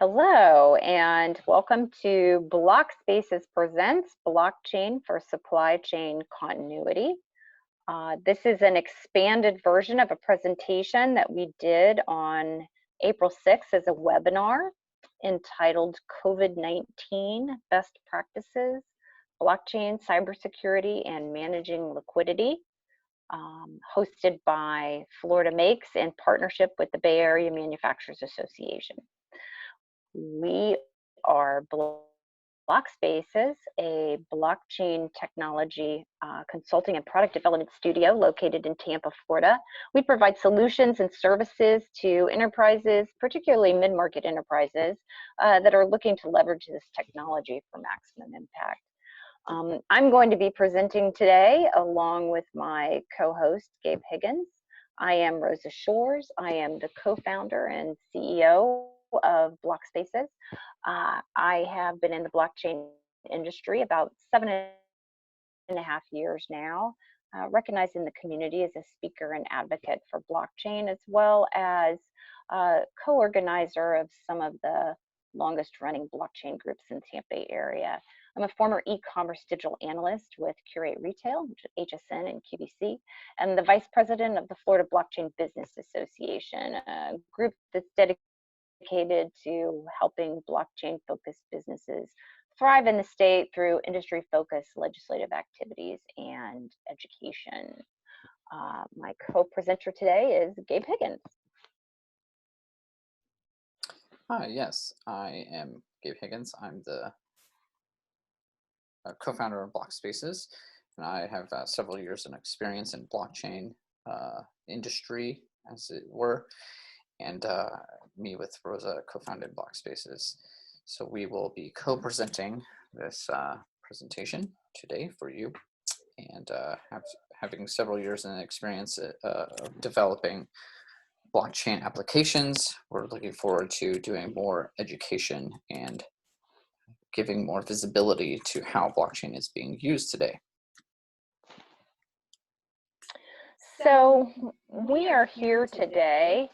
Hello, and welcome to BlockSpaces Presents Blockchain for Supply Chain Continuity. This is an expanded version of a presentation that we did on April 6th as a webinar entitled COVID-19 Best Practices, Blockchain Cybersecurity and Managing Liquidity, hosted by Florida Makes in partnership with the Bay Area Manufacturers Association. We are BlockSpaces, a blockchain technology consulting and product development studio located in Tampa, Florida. We provide solutions and services to enterprises, particularly mid-market enterprises, that are looking to leverage this technology for maximum impact. I'm going to be presenting today along with my co-host, Gabe Higgins. I am Rosa Shores. I am the co-founder and CEO of BlockSpaces. I have been in the blockchain industry about 7.5 years now, recognized in the community as a speaker and advocate for blockchain, as well as co-organizer of some of the longest running blockchain groups in the Tampa Bay area. I'm a former e-commerce digital analyst with Curate Retail, which is HSN and QVC, and the vice president of the Florida Blockchain Business Association, a group that's dedicated to helping blockchain-focused businesses thrive in the state through industry-focused legislative activities and education. My co-presenter today is Gabe Higgins. Hi, yes, I am Gabe Higgins. I'm the co-founder of BlockSpaces, and I have several years of experience in blockchain industry, as it were, and me with Rosa co-founded BlockSpaces. So we will be co-presenting this presentation today for you, and having several years in experience of developing blockchain applications. We're looking forward to doing more education and giving more visibility to how blockchain is being used today. So we are here today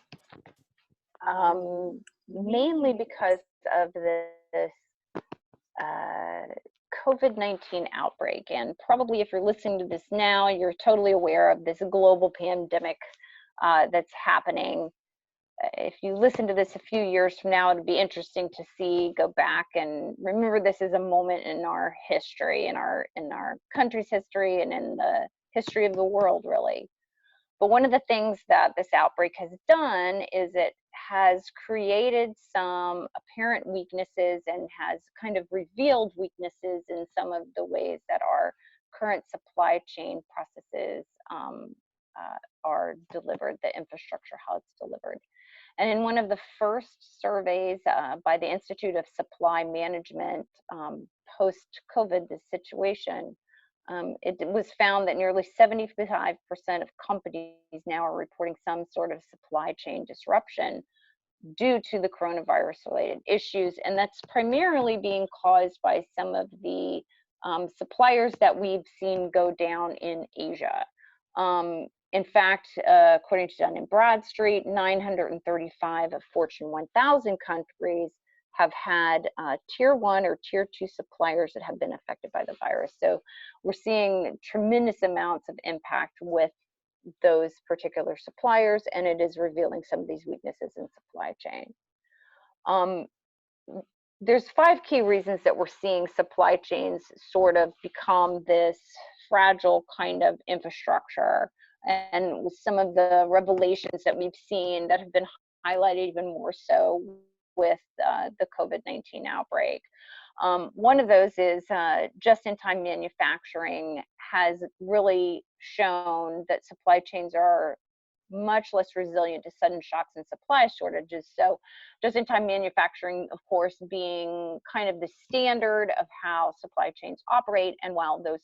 mainly because of this COVID-19 outbreak. And probably if you're listening to this now, you're totally aware of this global pandemic that's happening. If you listen to this a few years from now, it'd be interesting to go back and remember this is a moment in our history, in our country's history, and in the history of the world, really. But one of the things that this outbreak has done is it has created some apparent weaknesses and has kind of revealed weaknesses in some of the ways that our current supply chain processes are delivered, the infrastructure, how it's delivered. And in one of the first surveys by the Institute of Supply Management post-COVID, this situation, it was found that nearly 75% of companies now are reporting some sort of supply chain disruption due to the coronavirus-related issues. And that's primarily being caused by some of the suppliers that we've seen go down in Asia. In fact, according to Dun & Bradstreet, 935 of Fortune 1000 countries have had tier 1 or tier 2 suppliers that have been affected by the virus. So we're seeing tremendous amounts of impact with those particular suppliers, and it is revealing some of these weaknesses in supply chain. There's 5 key reasons that we're seeing supply chains sort of become this fragile kind of infrastructure. And with some of the revelations that we've seen that have been highlighted even more so with the COVID-19 outbreak. One of those is just-in-time manufacturing has really shown that supply chains are much less resilient to sudden shocks and supply shortages. So just-in-time manufacturing, of course, being kind of the standard of how supply chains operate, and while those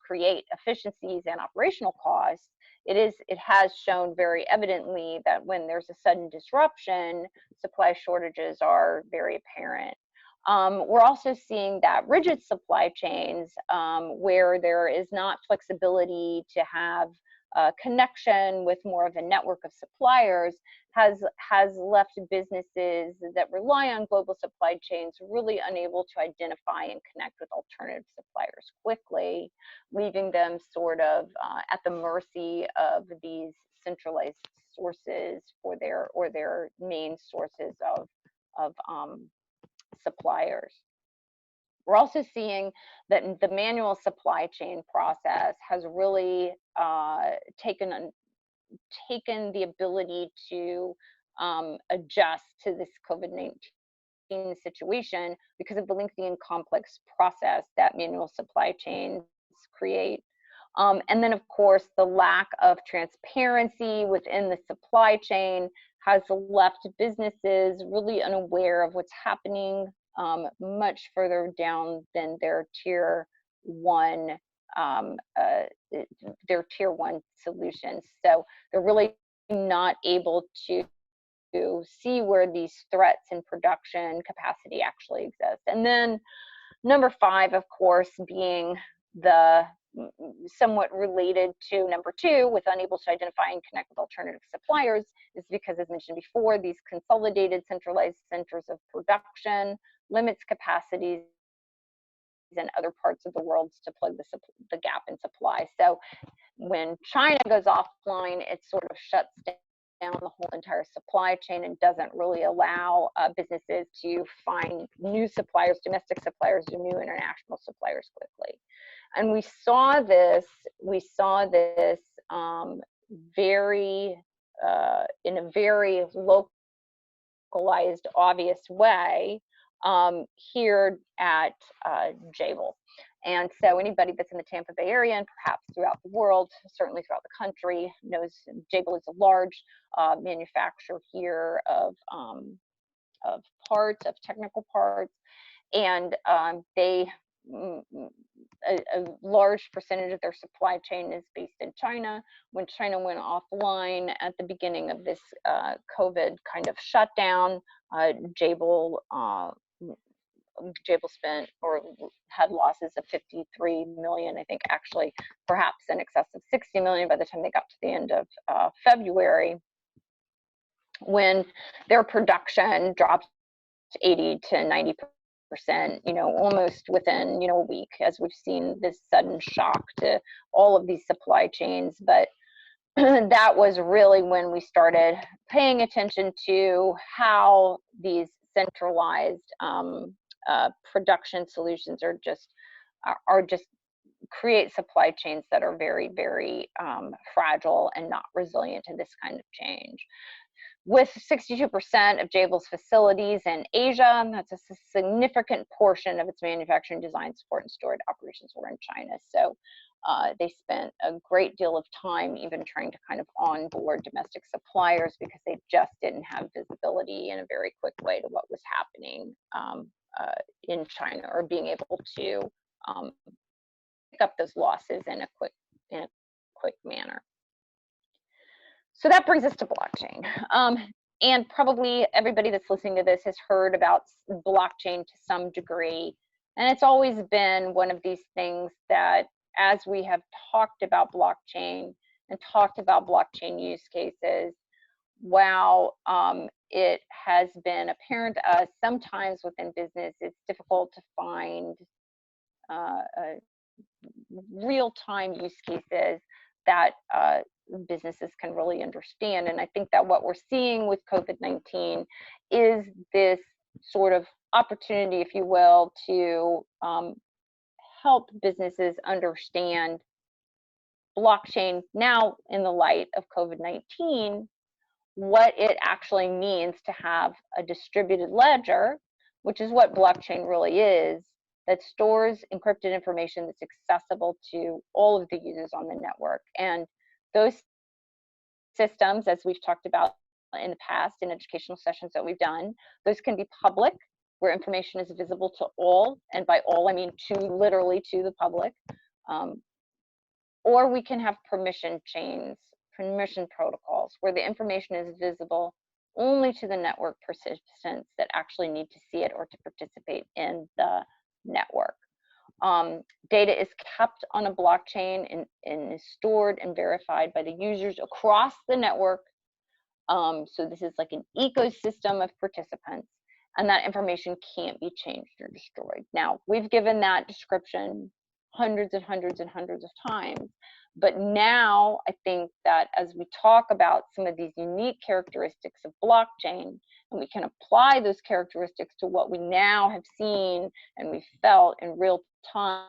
create efficiencies and operational costs, it has shown very evidently that when there's a sudden disruption, supply shortages are very apparent. We're also seeing that rigid supply chains, where there is not flexibility to have connection with more of a network of suppliers has left businesses that rely on global supply chains really unable to identify and connect with alternative suppliers quickly, leaving them sort of at the mercy of these centralized sources for their main sources of suppliers. We're also seeing that the manual supply chain process has really taken the ability to adjust to this COVID-19 situation because of the lengthy and complex process that manual supply chains create. And then, of course, the lack of transparency within the supply chain has left businesses really unaware of what's happening much further down than their tier one solutions. So they're really not able to see where these threats in production capacity actually exist. And then number 5, of course, being the somewhat related to number 2 with unable to identify and connect with alternative suppliers is because, as mentioned before, these consolidated centralized centers of production limits capacities in other parts of the world to plug the gap in supply. So when China goes offline, it sort of shuts down the whole entire supply chain and doesn't really allow businesses to find new suppliers, domestic suppliers, or new international suppliers quickly. And we saw this very in a very localized, obvious way here at Jabil. And so anybody that's in the Tampa Bay area and perhaps throughout the world, certainly throughout the country, knows Jabil is a large manufacturer here of parts, of technical parts, and a large percentage of their supply chain is based in China. When China went offline at the beginning of this COVID kind of shutdown, Jabil spent or had losses of 53 million, I think actually perhaps in excess of 60 million by the time they got to the end of February, when their production dropped 80 to 90%, almost within, a week, as we've seen this sudden shock to all of these supply chains. But that was really when we started paying attention to how these centralized production solutions are just create supply chains that are very, very fragile and not resilient to this kind of change. With 62% of Jabil's facilities in Asia, that's a significant portion of its manufacturing, design, support, and storage operations were in China. So they spent a great deal of time even trying to kind of onboard domestic suppliers because they just didn't have visibility in a very quick way to what was happening in China, or being able to pick up those losses in a quick manner. So that brings us to blockchain. And probably everybody that's listening to this has heard about blockchain to some degree. And it's always been one of these things that, as we have talked about blockchain and talked about blockchain use cases, while it has been apparent to us sometimes within business, it's difficult to find real-time use cases that businesses can really understand. And I think that what we're seeing with COVID-19 is this sort of opportunity, if you will, to help businesses understand blockchain now in the light of COVID-19, what it actually means to have a distributed ledger, which is what blockchain really is, that stores encrypted information that's accessible to all of the users on the network. And those systems, as we've talked about in the past in educational sessions that we've done, those can be public, where information is visible to all, and by all I mean literally to the public, or we can have permission chains, permission protocols, where the information is visible only to the network participants that actually need to see it or to participate in the network. Data is kept on a blockchain and is stored and verified by the users across the network. So this is like an ecosystem of participants, and that information can't be changed or destroyed. Now, we've given that description hundreds and hundreds and hundreds of times, but now I think that as we talk about some of these unique characteristics of blockchain, and we can apply those characteristics to what we now have seen and we felt in real time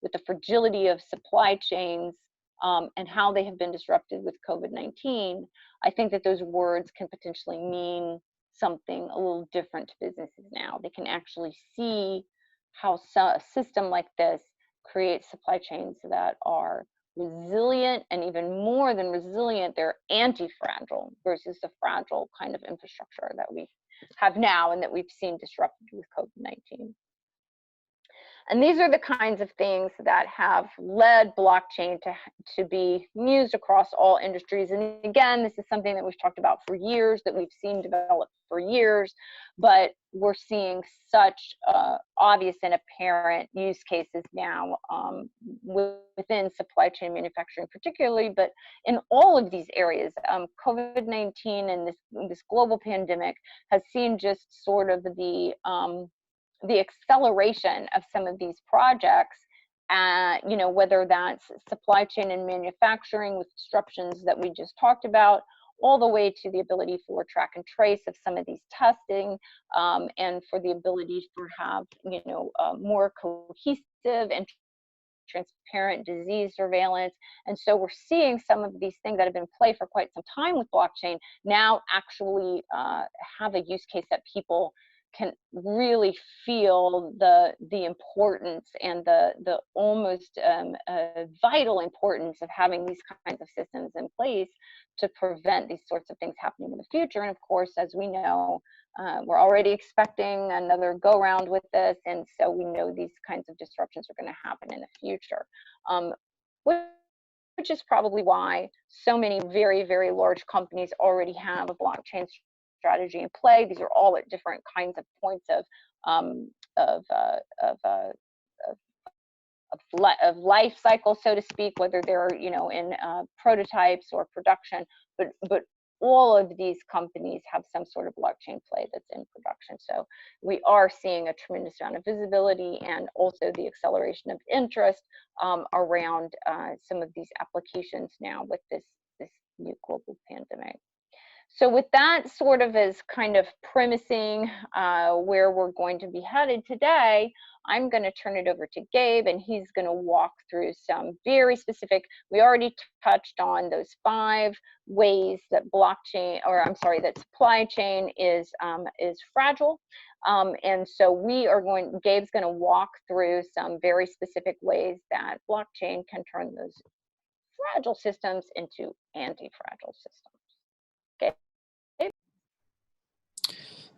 with the fragility of supply chains, and how they have been disrupted with COVID-19, I think that those words can potentially mean something a little different to businesses now. They can actually see how a system like this creates supply chains that are resilient, and even more than resilient, they're anti-fragile versus the fragile kind of infrastructure that we have now and that we've seen disrupted with COVID-19. And these are the kinds of things that have led blockchain to be used across all industries. And again, this is something that we've talked about for years, that we've seen develop for years, but we're seeing such obvious and apparent use cases now within supply chain manufacturing particularly, but in all of these areas. COVID-19 and this global pandemic has seen just sort of the acceleration of some of these projects, you know, whether that's supply chain and manufacturing with disruptions that we just talked about, all the way to the ability for track and trace of some of these testing, and for the ability to have, you know, more cohesive and transparent disease surveillance. And so we're seeing some of these things that have been in play for quite some time with blockchain now actually have a use case that people can really feel the importance and the almost vital importance of having these kinds of systems in place to prevent these sorts of things happening in the future. And of course, as we know, we're already expecting another go round with this, and so we know these kinds of disruptions are going to happen in the future, which is probably why so many very, very large companies already have a blockchain strategy in play. These are all at different kinds of points of life cycle, so to speak, whether they're, you know, in prototypes or production, but all of these companies have some sort of blockchain play that's in production. So we are seeing a tremendous amount of visibility and also the acceleration of interest around some of these applications now with this new global pandemic. So with that sort of as kind of premising where we're going to be headed today, I'm going to turn it over to Gabe, and he's going to walk through some very specific, we already touched on those 5 ways that blockchain, or I'm sorry, that supply chain is fragile. And so Gabe's going to walk through some very specific ways that blockchain can turn those fragile systems into anti-fragile systems. Okay.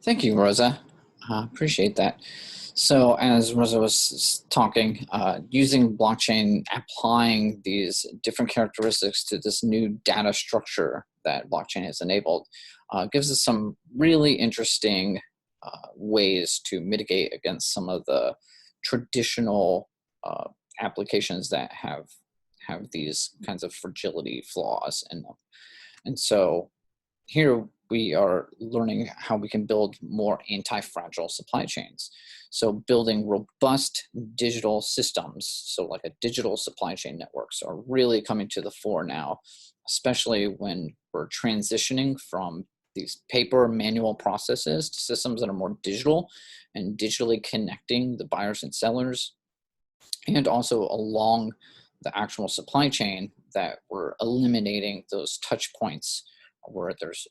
Thank you, Rosa. Appreciate that. So as Rosa was talking, using blockchain, applying these different characteristics to this new data structure that blockchain has enabled, gives us some really interesting ways to mitigate against some of the traditional applications that have these kinds of fragility flaws in them. And so here we are learning how we can build more anti-fragile supply chains. So building robust digital systems, so like a digital supply chain networks, are really coming to the fore now, especially when we're transitioning from these paper manual processes to systems that are more digital and digitally connecting the buyers and sellers, and also along the actual supply chain, that we're eliminating those touch points where there's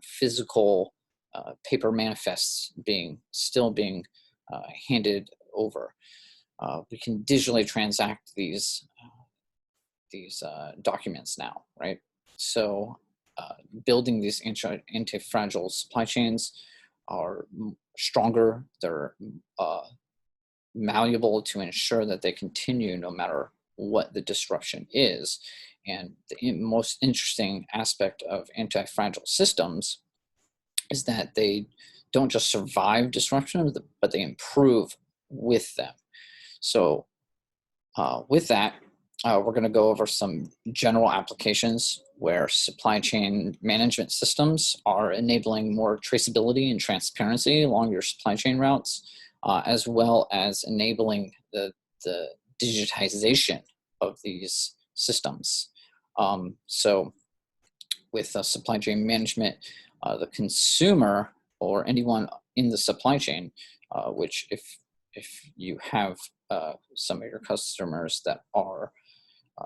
physical paper manifests still being handed over. We can digitally transact these documents now, right? So building these anti-fragile supply chains are stronger. They're malleable to ensure that they continue no matter what the disruption is. And the most interesting aspect of anti-fragile systems is that they don't just survive disruption, but they improve with them. So with that, we're going to go over some general applications where supply chain management systems are enabling more traceability and transparency along your supply chain routes, as well as enabling the digitization of these systems. So with supply chain management, the consumer or anyone in the supply chain, which if you have some of your customers that are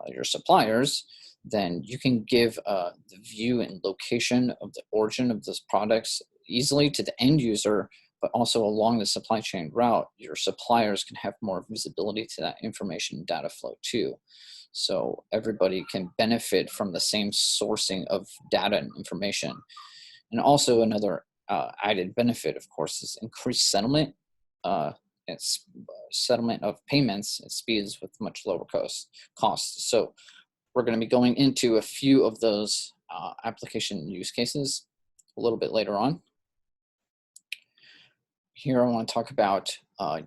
your suppliers, then you can give the view and location of the origin of those products easily to the end user, but also along the supply chain route, your suppliers can have more visibility to that information data flow too. So everybody can benefit from the same sourcing of data and information. And also another added benefit, of course, is increased settlement. It's settlement of payments at speeds with much lower costs. So we're going to be going into a few of those application use cases a little bit later on. Here I want to talk about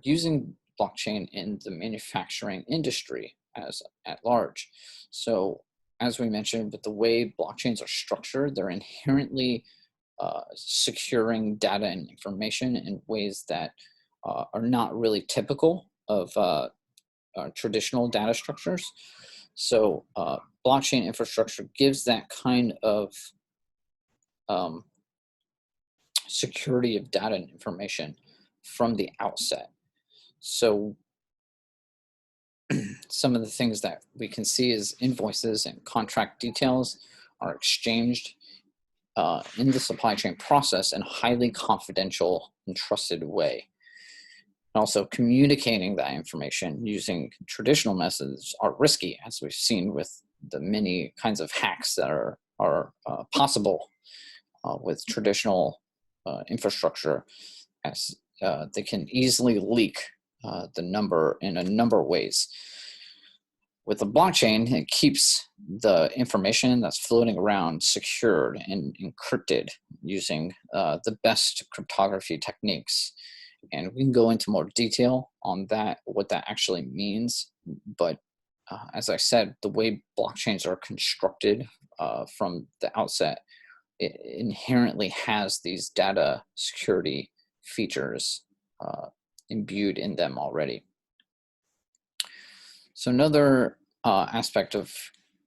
using blockchain in the manufacturing industry at large. So as we mentioned, with the way blockchains are structured, they're inherently securing data and information in ways that are not really typical of traditional data structures. So blockchain infrastructure gives that kind of security of data and information from the outset. So some of the things that we can see is invoices and contract details are exchanged in the supply chain process in a highly confidential and trusted way. Also, communicating that information using traditional methods are risky, as we've seen with the many kinds of hacks that are possible with traditional infrastructure, as they can easily leak the number in a number of ways. With the blockchain, it keeps the information that's floating around secured and encrypted using the best cryptography techniques. And we can go into more detail on that, what that actually means. But as I said, the way blockchains are constructed from the outset, it inherently has these data security features imbued in them already. So another aspect of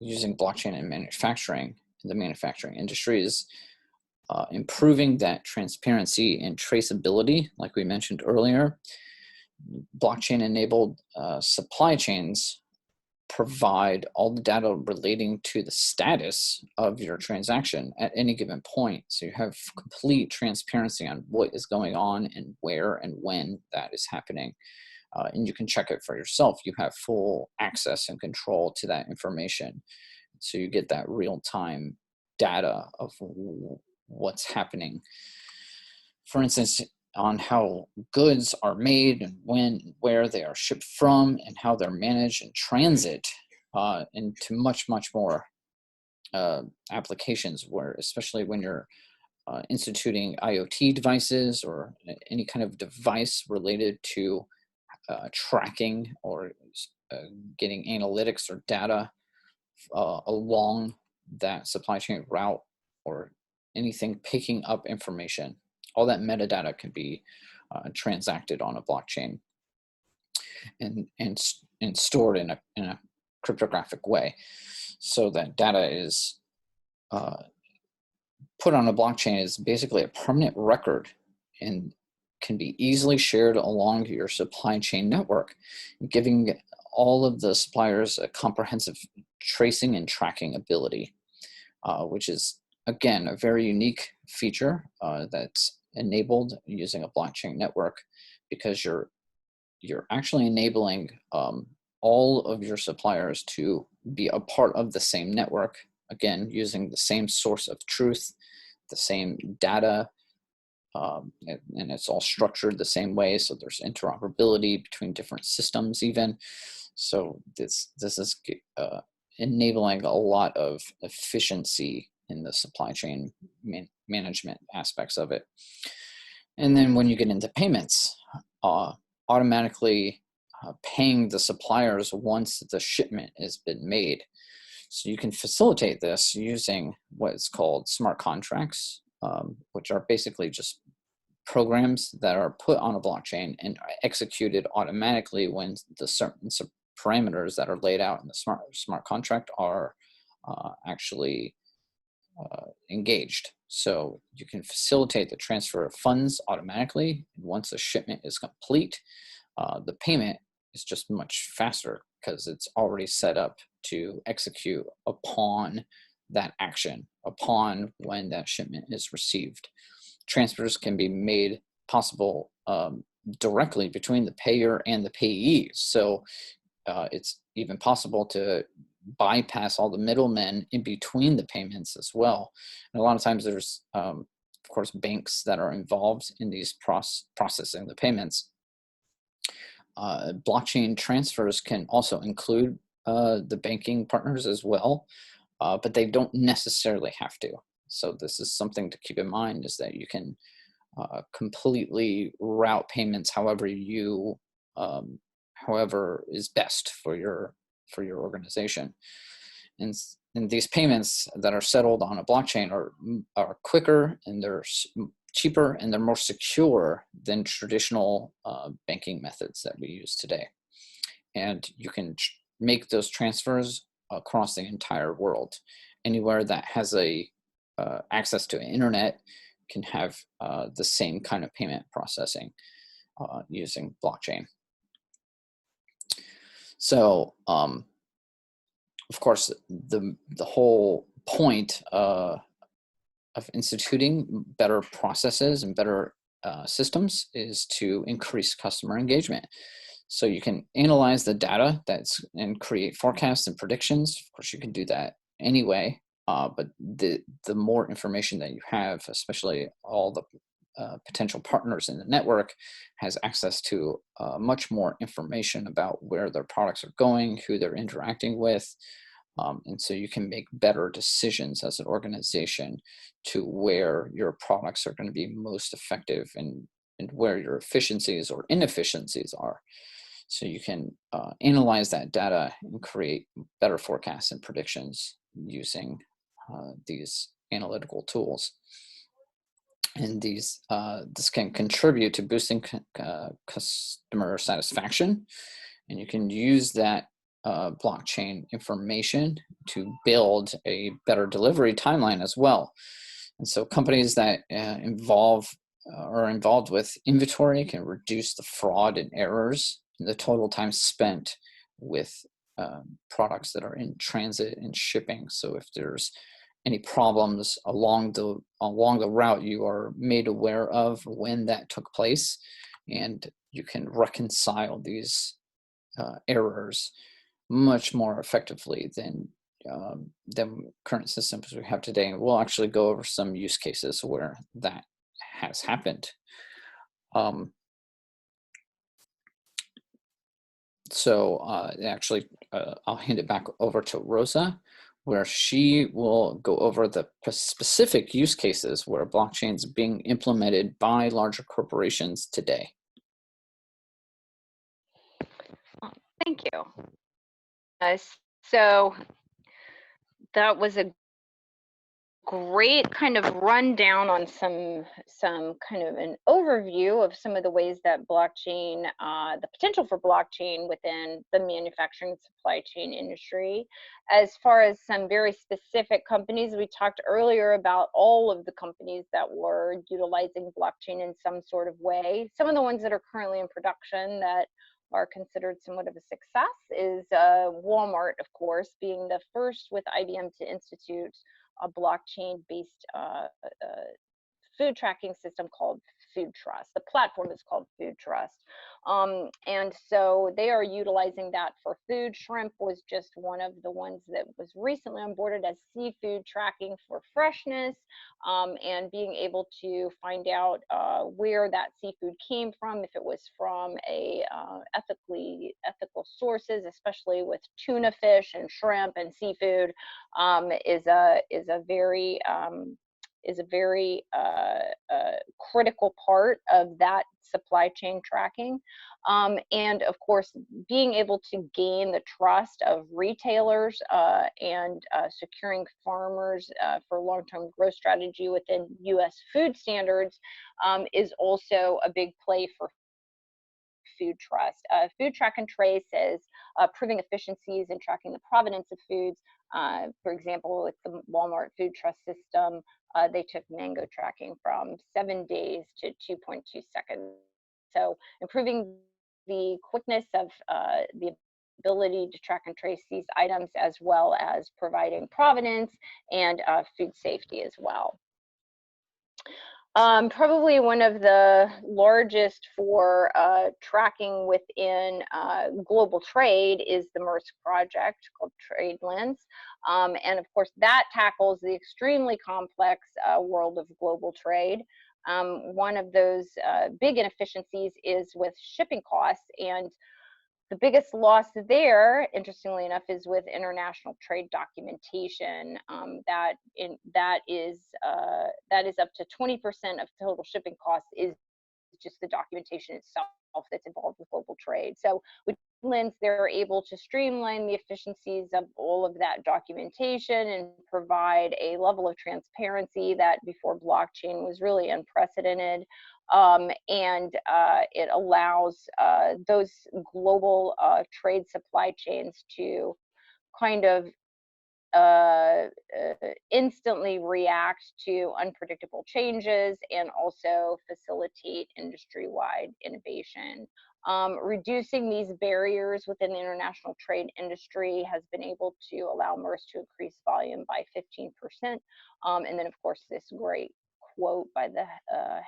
using blockchain in manufacturing, in the manufacturing industry, is improving that transparency and traceability, like we mentioned earlier. Blockchain-enabled supply chains provide all the data relating to the status of your transaction at any given point. So you have complete transparency on what is going on and where and when that is happening. And you can check it for yourself. You have full access and control to that information. So you get that real-time data of what's happening. For instance, on how goods are made and when, where they are shipped from, and how they're managed and transit into much more applications, where especially when you're instituting IoT devices or any kind of device related to tracking or getting analytics or data along that supply chain route, or anything picking up information. All that metadata can be transacted on a blockchain and stored in a cryptographic way. So that data is put on a blockchain is basically a permanent record and can be easily shared along your supply chain network, giving all of the suppliers a comprehensive tracing and tracking ability, which is, again, a very unique feature that's enabled using a blockchain network, because you're actually enabling all of your suppliers to be a part of the same network, again, using the same source of truth, the same data, and it's all structured the same way, so there's interoperability between different systems even. So this is enabling a lot of efficiency in the supply chain management aspects of it. And then when you get into payments, automatically paying the suppliers once the shipment has been made. So you can facilitate this using what's called smart contracts, which are basically just programs that are put on a blockchain and are executed automatically when the certain parameters that are laid out in the smart contract are actually engaged. So you can facilitate the transfer of funds automatically. Once a shipment is complete, the payment is just much faster because it's already set up to execute upon that action, upon when that shipment is received. Transfers can be made possible directly between the payer and the payee. So it's even possible to bypass all the middlemen in between the payments as well. And a lot of times there's, of course, banks that are involved in these processing the payments. Blockchain transfers can also include the banking partners as well, but they don't necessarily have to. So this is something to keep in mind, is that you can completely route payments however you however is best for your organization. And these payments that are settled on a blockchain are quicker, and they're cheaper, and they're more secure than traditional banking methods that we use today. And you can make those transfers across the entire world. Anywhere that has a access to internet can have the same kind of payment processing using blockchain. So, of course, the whole point of instituting better processes and better systems is to increase customer engagement. So you can analyze the data and create forecasts and predictions. Of course, you can do that anyway, but the more information that you have, especially all the potential partners in the network, has access to much more information about where their products are going, who they're interacting with. And so you can make better decisions as an organization to where your products are going to be most effective, and where your efficiencies or inefficiencies are. So you can analyze that data and create better forecasts and predictions using these analytical tools. And this can contribute to boosting customer satisfaction. And you can use that blockchain information to build a better delivery timeline as well. And so companies that are involved with inventory can reduce the fraud and errors and the total time spent with products that are in transit and shipping. So if there's any problems along the route, you are made aware of when that took place, and you can reconcile these errors much more effectively than current systems we have today. And we'll actually go over some use cases where that has happened. Actually, I'll hand it back over to Rosa, where she will go over the specific use cases where blockchain's being implemented by larger corporations today. Thank you. So that was a great kind of rundown on some kind of an overview of some of the ways that blockchain, the potential for blockchain within the manufacturing supply chain industry. As far as some very specific companies, we talked earlier about all of the companies that were utilizing blockchain in some sort of way. Some of the ones that are currently in production that are considered somewhat of a success is Walmart, of course, being the first with IBM to institute a blockchain-based food tracking system called Food Trust. The platform is called Food Trust. And so they are utilizing that for food. Shrimp was just one of the ones that was recently onboarded as seafood tracking for freshness, and being able to find out where that seafood came from, if it was from a ethical sources, especially with tuna fish and shrimp and seafood, is a very is a very critical part of that supply chain tracking. And of course, being able to gain the trust of retailers and securing farmers for long-term growth strategy within U.S. food standards is also a big play for food trust. Food track and trace is proving efficiencies in tracking the provenance of foods. For example, with the Walmart Food Trust system, they took mango tracking from 7 days to 2.2 seconds. So improving the quickness of the ability to track and trace these items, as well as providing provenance and food safety as well. Probably one of the largest for tracking within global trade is the Maersk project called Trade Lens. And of course, that tackles the extremely complex world of global trade. One of those big inefficiencies is with shipping costs, and the biggest loss there, interestingly enough, is with international trade documentation. That is up to 20% of total shipping costs is just the documentation itself that's involved with global trade. So with Lens, they're able to streamline the efficiencies of all of that documentation and provide a level of transparency that before blockchain was really unprecedented. And it allows those global trade supply chains to kind of instantly react to unpredictable changes and also facilitate industry-wide innovation. Reducing these barriers within the international trade industry has been able to allow Maersk to increase volume by 15%. And then, of course, this great quote by the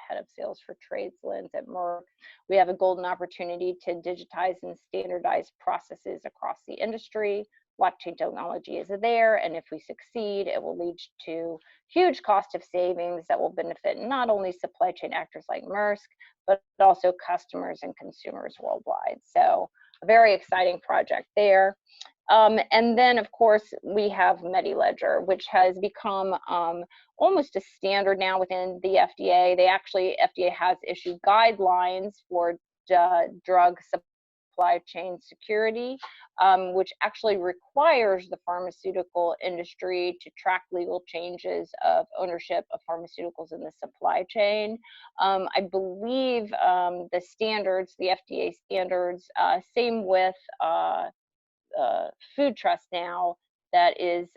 head of sales for Trades Lens at Maersk: "We have a golden opportunity to digitize and standardize processes across the industry. Blockchain technology is there, and if we succeed, it will lead to huge cost of savings that will benefit not only supply chain actors like Maersk, but also customers and consumers worldwide." So a very exciting project there. And then, of course, we have MediLedger, which has become almost a standard now within the FDA. FDA has issued guidelines for drug supply chain security, which actually requires the pharmaceutical industry to track legal changes of ownership of pharmaceuticals in the supply chain. I believe the standards, the FDA standards, same with food trust now, that is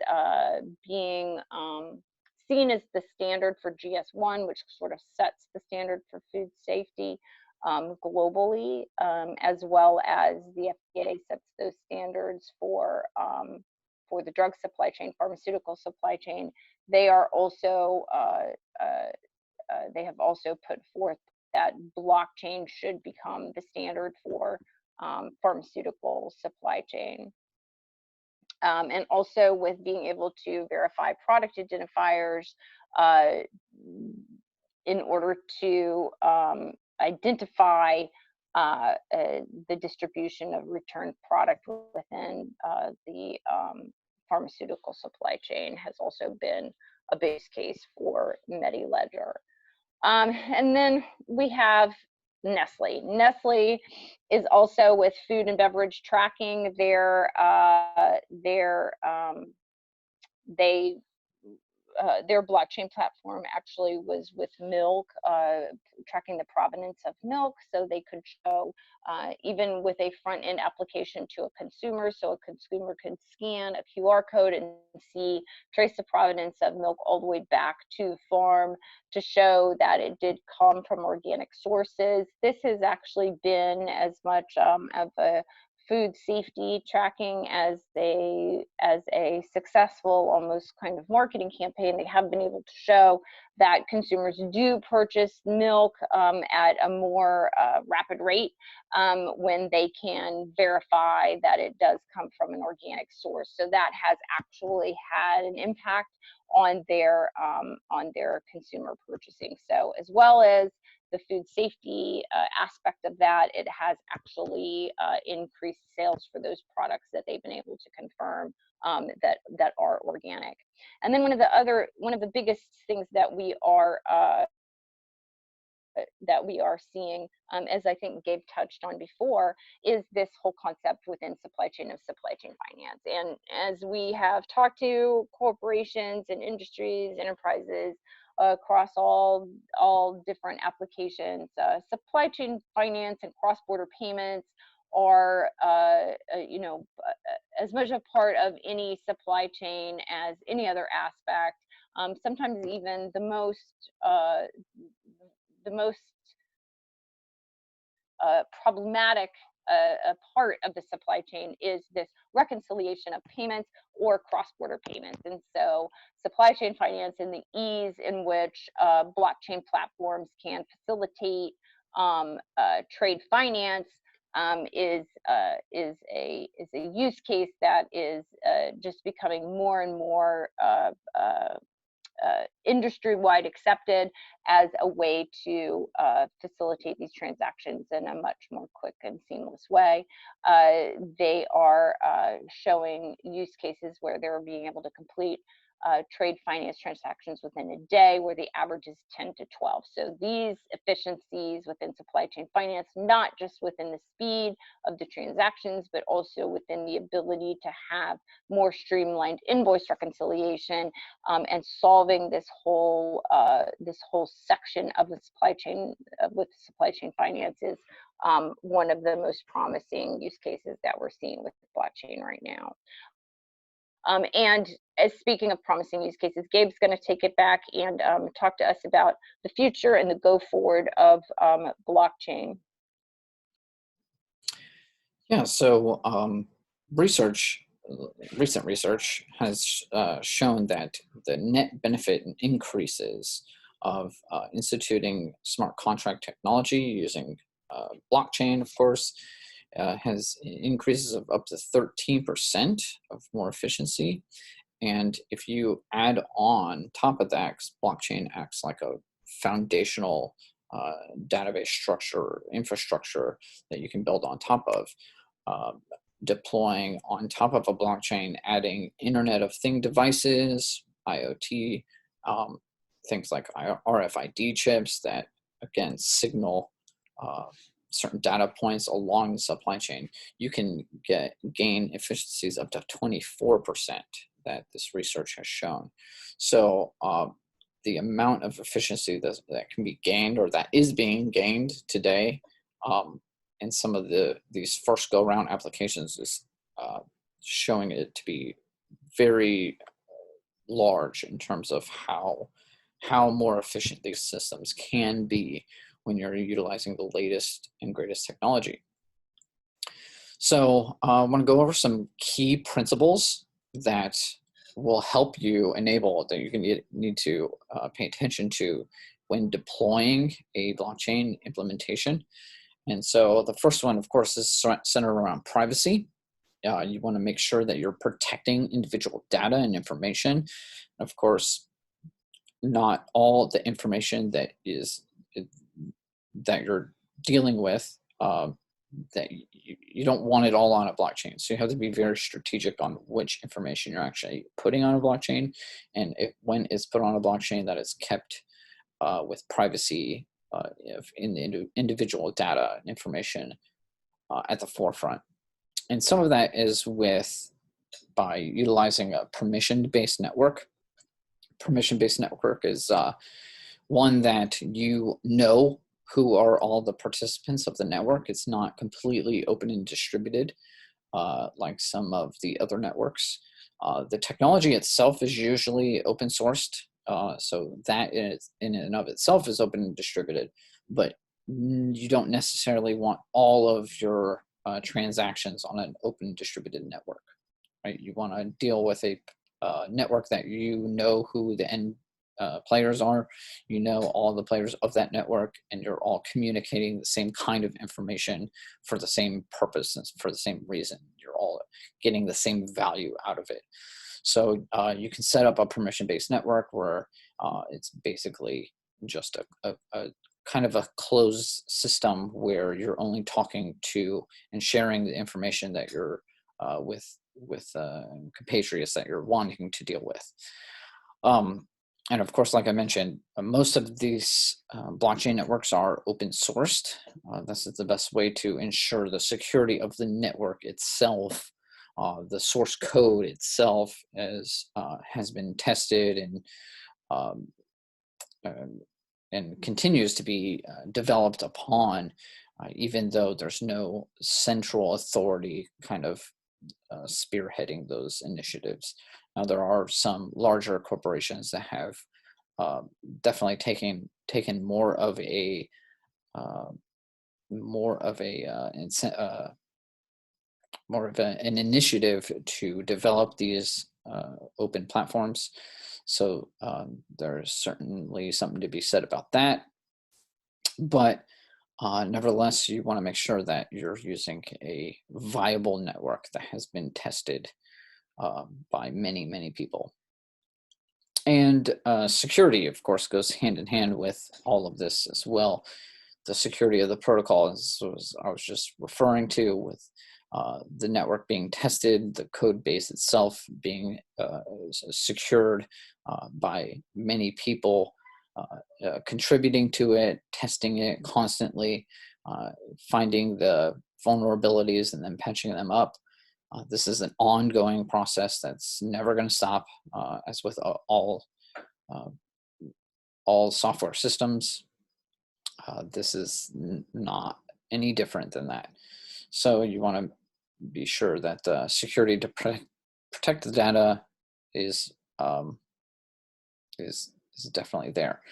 being seen as the standard for GS1, which sort of sets the standard for food safety globally, as well as the FDA sets those standards for the drug supply chain, pharmaceutical supply chain. They are also they have also put forth that blockchain should become the standard for pharmaceutical supply chain. And also with being able to verify product identifiers in order to identify the distribution of returned product within the pharmaceutical supply chain has also been a base case for MediLedger. And then we have Nestle. Nestle is also with food and beverage tracking. Their blockchain platform actually was with milk, tracking the provenance of milk, so they could show, even with a front-end application to a consumer, so a consumer could scan a QR code and trace the provenance of milk all the way back to the farm to show that it did come from organic sources. This has actually been as much of a food safety tracking as a successful almost kind of marketing campaign. They have been able to show that consumers do purchase milk at a more rapid rate when they can verify that it does come from an organic source. So that has actually had an impact on their consumer purchasing. So as well as the food safety aspect of that, it has actually increased sales for those products that they've been able to confirm that are organic. And then one of the biggest things that we are seeing, as I think Gabe touched on before, is this whole concept within supply chain of supply chain finance. And as we have talked to corporations and industries, enterprises across all different applications, supply chain finance and cross-border payments are, as much a part of any supply chain as any other aspect. Sometimes even the most problematic part of the supply chain is this reconciliation of payments or cross-border payments. And so supply chain finance and the ease in which blockchain platforms can facilitate trade finance is a use case that is just becoming more and more industry-wide accepted as a way to facilitate these transactions in a much more quick and seamless way. They are showing use cases where they're being able to complete trade finance transactions within a day, where the average is 10 to 12. So these efficiencies within supply chain finance, not just within the speed of the transactions, but also within the ability to have more streamlined invoice reconciliation and solving this whole section of the supply chain with supply chain finance is one of the most promising use cases that we're seeing with blockchain right now. And as speaking of promising use cases, Gabe's going to take it back and talk to us about the future and the go forward of blockchain. Yeah, so recent research has shown that the net benefit and increases of instituting smart contract technology using blockchain, of course, has increases of up to 13% of more efficiency. And if you add on top of that, blockchain acts like a foundational database structure, infrastructure that you can build on top of. Deploying on top of a blockchain, adding Internet of Things devices, IoT, things like RFID chips that, again, signal certain data points along the supply chain, you can gain efficiencies up to 24% that this research has shown. So the amount of efficiency that can be gained, or that is being gained today, in some of these first go round applications is showing it to be very large in terms of how more efficient these systems can be when you're utilizing the latest and greatest technology. So I want to go over some key principles that will help you enable, that you can need to pay attention to when deploying a blockchain implementation. And so the first one, of course, is centered around privacy. You want to make sure that you're protecting individual data and information. Of course, not all the information that you're dealing with, that you don't want it all on a blockchain. So you have to be very strategic on which information you're actually putting on a blockchain, and when it's put on a blockchain, that it's kept with privacy in the individual data and information at the forefront. And some of that is by utilizing a permission-based network. Permission-based network is one that you know who are all the participants of the network. It's not completely open and distributed like some of the other networks. The technology itself is usually open sourced, so that in and of itself is open and distributed, but you don't necessarily want all of your transactions on an open distributed network, right? You want to deal with a network that you know who the end players are, you know all the players of that network, and you're all communicating the same kind of information for the same purpose and for the same reason. You're all getting the same value out of it. So you can set up a permission-based network where it's basically just a kind of a closed system where you're only talking to and sharing the information that you're with compatriots that you're wanting to deal with. And of course, like I mentioned, most of these blockchain networks are open sourced. This is the best way to ensure the security of the network itself. The source code itself has been tested um, and continues to be developed upon, even though there's no central authority kind of spearheading those initiatives. Now, there are some larger corporations that have definitely taken more of a an initiative to develop these open platforms. So there's certainly something to be said about that. But nevertheless, you want to make sure that you're using a viable network that has been tested by many, many people. And security, of course, goes hand in hand with all of this as well. The security of the protocol, as I was just referring to, with the network being tested, the code base itself being secured by many people, contributing to it, testing it constantly, finding the vulnerabilities and then patching them up. This is an ongoing process that's never going to stop, as with all software systems. This is not any different than that. So you want to be sure that the security to protect the data is definitely there.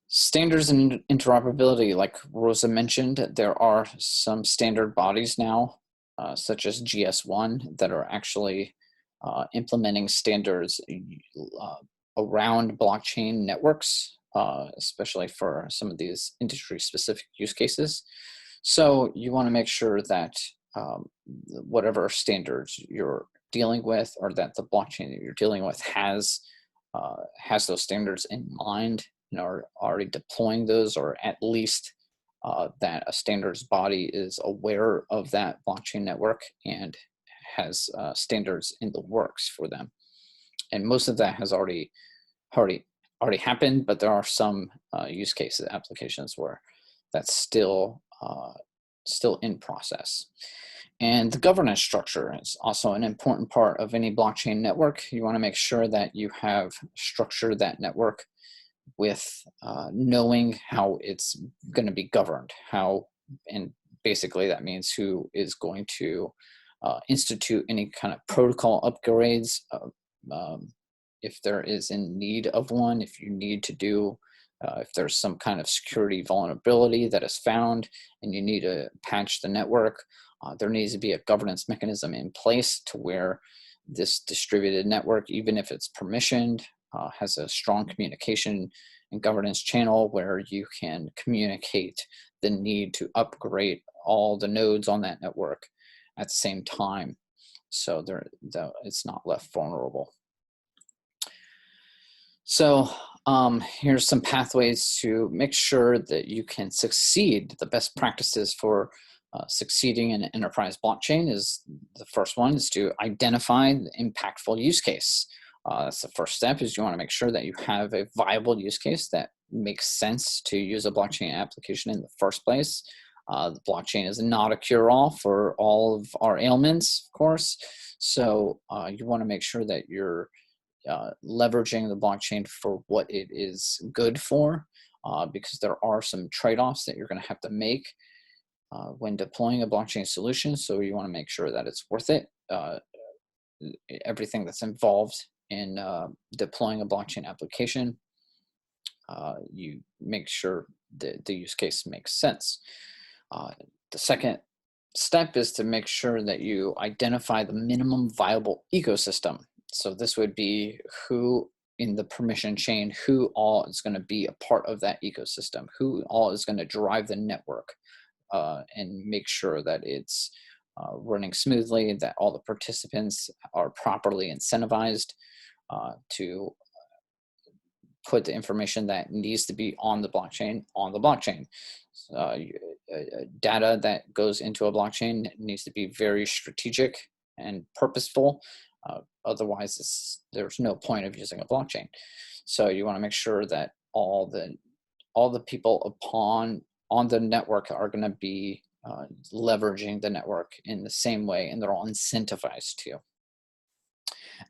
Standards and interoperability, like Rosa mentioned, there are some standard bodies now, such as GS1, that are actually implementing standards around blockchain networks, especially for some of these industry-specific use cases. So you want to make sure that whatever standards you're dealing with, or that the blockchain that you're dealing with has those standards in mind, and are already deploying those, or at least that a standards body is aware of that blockchain network and has standards in the works for them. And most of that has already happened, but there are some use cases, applications where that's still in process. And the governance structure is also an important part of any blockchain network. You want to make sure that you have structured that network with knowing how it's going to be governed, and basically that means who is going to institute any kind of protocol upgrades, if there is in need of one, if you need to do, if there's some kind of security vulnerability that is found and you need to patch the network, there needs to be a governance mechanism in place to where this distributed network, even if it's permissioned, has a strong communication and governance channel where you can communicate the need to upgrade all the nodes on that network at the same time, so it's not left vulnerable. So here's some pathways to make sure that you can succeed. The best practices for succeeding in an enterprise blockchain is, the first one is to identify the impactful use case. That's the first step, is you want to make sure that you have a viable use case that makes sense to use a blockchain application in the first place. The blockchain is not a cure-all for all of our ailments, of course. So you want to make sure that you're leveraging the blockchain for what it is good for, because there are some trade-offs that you're going to have to make when deploying a blockchain solution. So you want to make sure that it's worth it. Everything that's involved in deploying a blockchain application, you make sure that the use case makes sense. The second step is to make sure that you identify the minimum viable ecosystem. So this would be who in the permission chain, who all is going to be a part of that ecosystem, who all is going to drive the network, and make sure that it's running smoothly, that all the participants are properly incentivized to put the information that needs to be on the blockchain on the blockchain. Data that goes into a blockchain needs to be very strategic and purposeful. Otherwise, there's no point of using a blockchain. So you want to make sure that all the people on the network are going to be leveraging the network in the same way, and they're all incentivized to.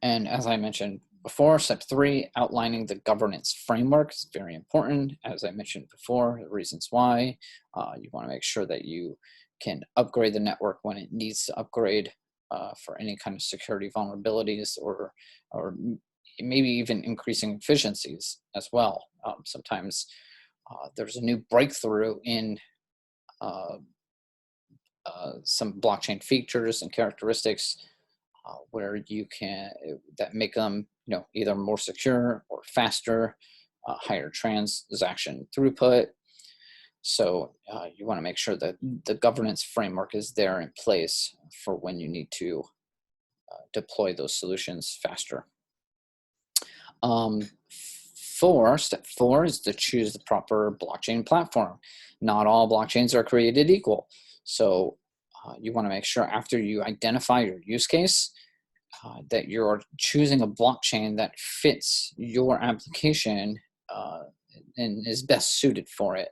And as I mentioned before, step 3, outlining the governance framework is very important. As I mentioned before, the reasons why. You want to make sure that you can upgrade the network when it needs to upgrade for any kind of security vulnerabilities, or maybe even increasing efficiencies as well. Sometimes there's a new breakthrough in some blockchain features and characteristics where you can that make them either more secure or faster, higher transaction throughput. So you want to make sure that the governance framework is there in place for when you need to deploy those solutions faster. Step 4 is to choose the proper blockchain platform. Not all blockchains are created equal. So you want to make sure after you identify your use case that you're choosing a blockchain that fits your application and is best suited for it,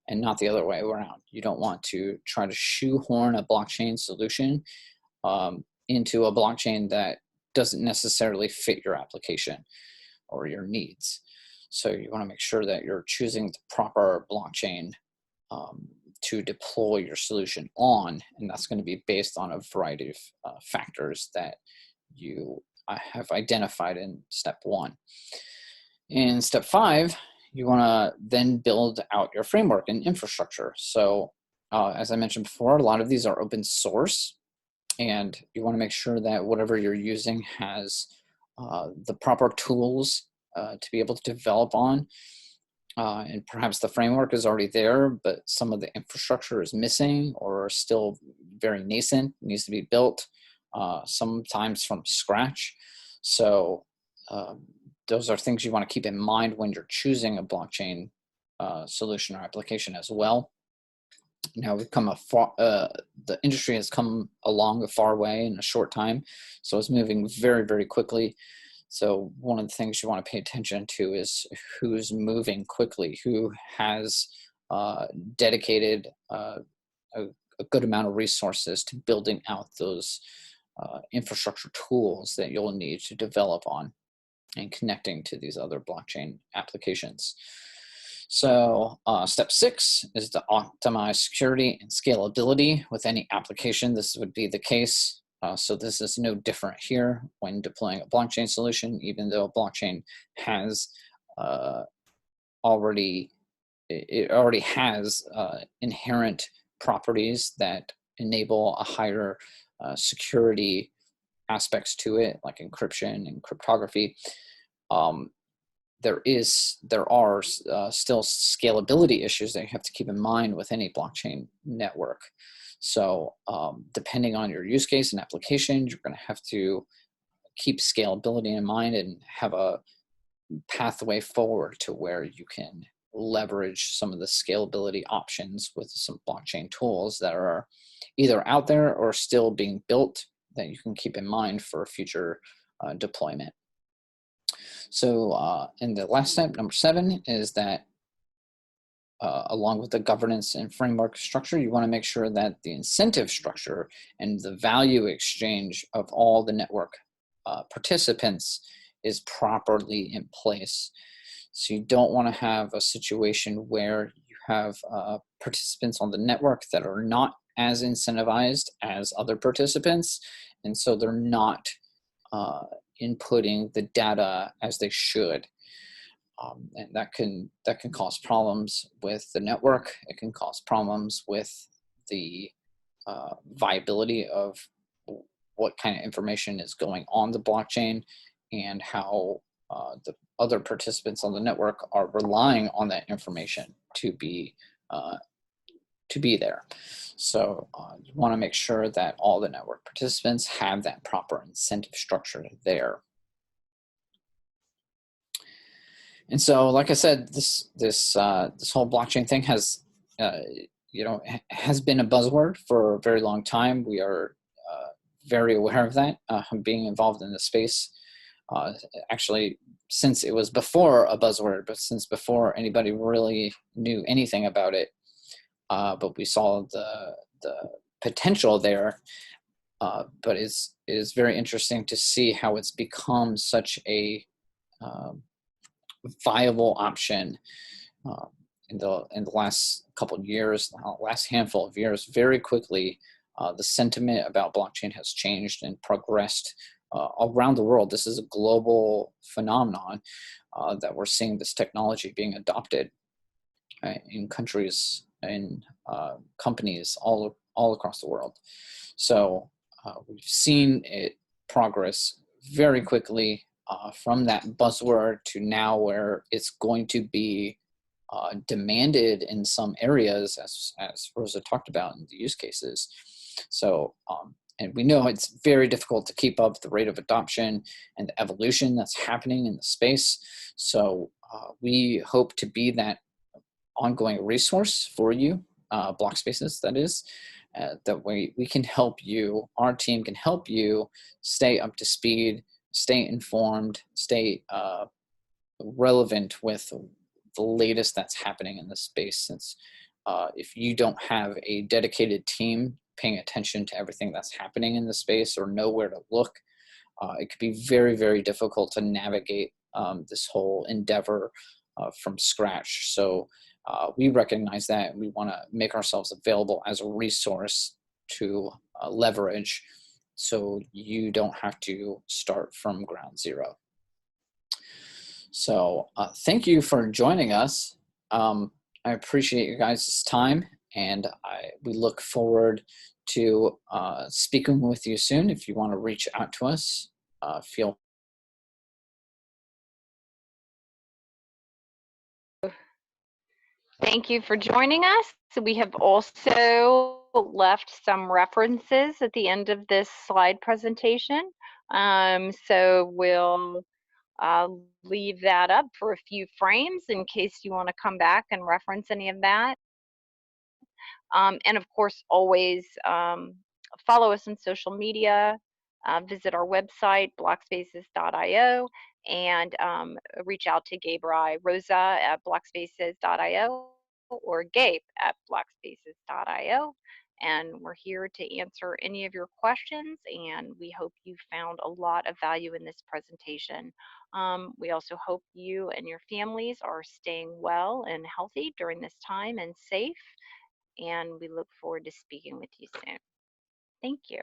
and not the other way around. You don't want to try to shoehorn a blockchain solution into a blockchain that doesn't necessarily fit your application or your needs. So you want to make sure that you're choosing the proper blockchain to deploy your solution on, and that's going to be based on a variety of factors that you have identified in step 1. In step 5, you want to then build out your framework and infrastructure. So as I mentioned before, a lot of these are open source, and you want to make sure that whatever you're using has the proper tools to be able to develop on. And perhaps the framework is already there, but some of the infrastructure is missing or still very nascent, needs to be built, sometimes from scratch. So those are things you want to keep in mind when you're choosing a blockchain solution or application as well. Now we've come the industry has come along a far way in a short time, so it's moving very, very quickly. So one of the things you want to pay attention to is who's moving quickly, who has dedicated a good amount of resources to building out those infrastructure tools that you'll need to develop on and connecting to these other blockchain applications. So step 6 is to optimize security and scalability with any application. This would be the case. So this is no different here when deploying a blockchain solution, even though a blockchain has already has inherent properties that enable a higher security aspects to it, like encryption and cryptography. There are still scalability issues that you have to keep in mind with any blockchain network. So depending on your use case and application, you're going to have to keep scalability in mind and have a pathway forward to where you can leverage some of the scalability options with some blockchain tools that are either out there or still being built that you can keep in mind for future deployment. So and the last step, number 7, is that along with the governance and framework structure, you want to make sure that the incentive structure and the value exchange of all the network participants is properly in place. So you don't want to have a situation where you have participants on the network that are not as incentivized as other participants, and so they're not inputting the data as they should. And that can cause problems with the network. It can cause problems with the viability of what kind of information is going on the blockchain and how the other participants on the network are relying on that information to be there. So you want to make sure that all the network participants have that proper incentive structure there. And so, like I said, this whole blockchain thing has, has been a buzzword for a very long time. We are very aware of that, being involved in the space. Actually, since it was before a buzzword, but since before anybody really knew anything about it, but we saw the potential there. But it is very interesting to see how it's become such a viable option uh, in the last couple of years, last handful of years. Very quickly, the sentiment about blockchain has changed and progressed around the world. This is a global phenomenon that we're seeing this technology being adopted in countries and companies all across the world. So we've seen it progress very quickly from that buzzword to now where it's going to be demanded in some areas, as Rosa talked about in the use cases. So, and we know it's very difficult to keep up the rate of adoption and the evolution that's happening in the space. So we hope to be that ongoing resource for you, BlockSpaces, that is. That way we can help you, our team can help you stay up to speed, stay informed, stay relevant with the latest that's happening in the space. Since if you don't have a dedicated team paying attention to everything that's happening in the space or know where to look, it could be very, very difficult to navigate this whole endeavor from scratch. So we recognize that, and we want to make ourselves available as a resource to leverage, so you don't have to start from ground zero. So thank you for joining us. I appreciate you guys' time, and we look forward to speaking with you soon. If you want to reach out to us, feel. Thank you for joining us. So we have also left some references at the end of this slide presentation. So we'll leave that up for a few frames in case you want to come back and reference any of that. And of course, always follow us on social media, visit our website, blockspaces.io, and reach out to Gabe or I, Rosa at blockspaces.io, or Gabe at blockspaces.io. And we're here to answer any of your questions, and we hope you found a lot of value in this presentation. We also hope you and your families are staying well and healthy during this time and safe, and we look forward to speaking with you soon. Thank you.